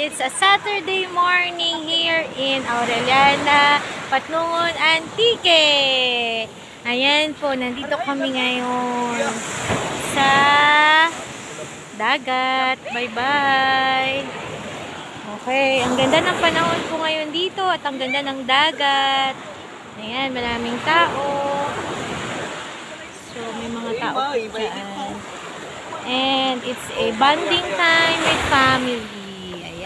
It's a Saturday morning here in Aureliana, Patnungon, Antique. Ayan po, nandito kami ngayon sa dagat. Bye-bye. Okay, ang ganda ng panahon po ngayon dito at ang ganda ng dagat. Ayan, maraming tao. So, may mga tao po dyan. And it's a bonding time with family.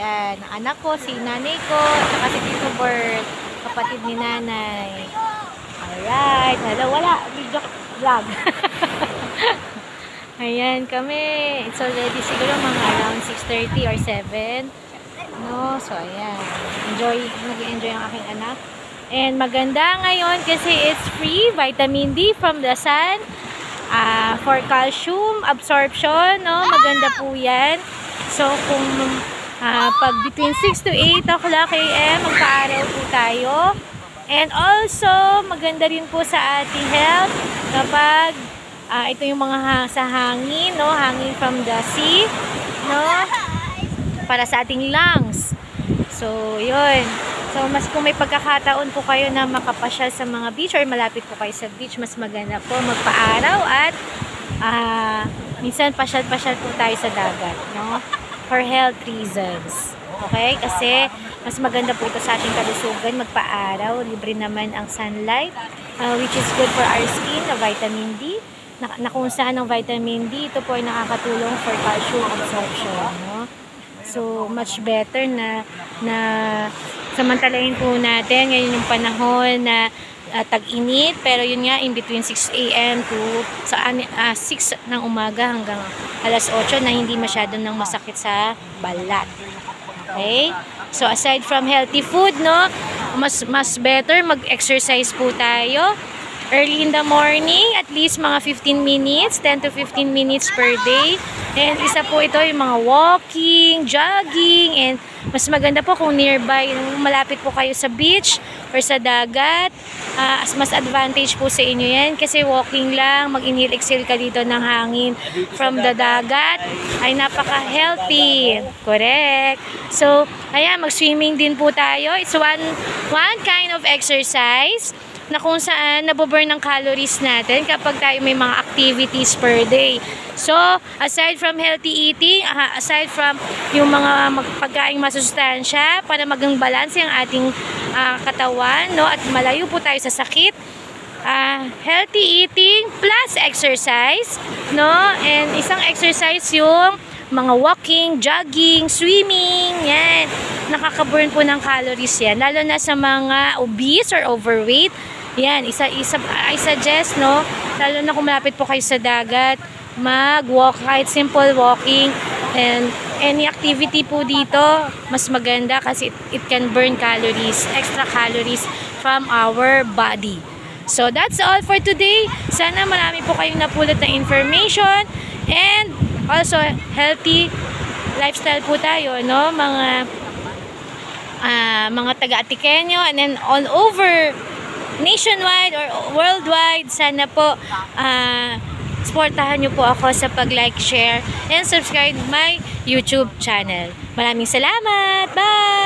Ayan, ang anak ko, si nanay ko, at saka si Tito Bert, kapatid ni nanay. Alright, hello, wala, video vlog. Ayan kami. It's already siguro mga around 6:30 or 7. No, so ayan. Nag-enjoy ang aking anak. And maganda ngayon kasi it's free vitamin D from the sun. For calcium absorption, no? Maganda po yan. So, kung pag between 6 to 8 o'clock a.m. magpa-araw po tayo. And also, maganda rin po sa ating health kapag ito yung mga sa hangin, no? Hangin from the sea, no? Para sa ating lungs. So, yun. So, mas kung may pagkakataon po kayo na makapasyal sa mga beach or malapit po kayo sa beach, mas maganda po magpa-araw at minsan pasyal-pasyal po tayo sa dagat, no? For health reasons. Okay? Kasi mas maganda po ito sa ating kalusugan, magpa-araw. Libre naman ang sunlight, which is good for our skin, na vitamin D. Na kung saan ang vitamin D, ito po ay nakakatulong for calcium absorption, no? So, much better na samantalahin po natin ngayon yung panahon na tag-init, pero yun nga in between 6 a.m. to 6 ng umaga hanggang alas 8 na hindi masyado nang masakit sa balat. Okay? So aside from healthy food, no, mas better mag-exercise po tayo early in the morning, at least mga 15 minutes, 10 to 15 minutes per day. And isa po ito yung mga walking, jogging, and mas maganda po kung nearby, malapit po kayo sa beach or sa dagat. Mas advantage po sa inyo yan kasi walking lang, mag-inhale, exhale ka dito ng hangin from the dagat ay napaka-healthy. Correct. So, ayan, mag-swimming din po tayo. It's one kind of exercise na kung saan naboburn ng calories natin kapag tayo may mga activities per day. So, aside from healthy eating, aside from yung mga pagkaing masustansya para maging balance ang ating katawan, no, at malayo po tayo sa sakit, healthy eating plus exercise, no, and isang exercise yung mga walking, jogging, swimming, yan. Nakaka-burn po ng calories yan, lalo na sa mga obese or overweight. Yan, I suggest, no, lalo na kung malapit po kayo sa dagat, mag-walk, kahit simple walking, and any activity po dito, mas maganda kasi it can burn calories, extra calories from our body. So, that's all for today. Sana marami po kayong napulot na information, and also healthy lifestyle po tayo, no, mga taga-Atiqueño, and then all over nationwide or worldwide. Sana po supportahan nyo po ako sa pag-like, share, and subscribe my YouTube channel. Maraming salamat! Bye!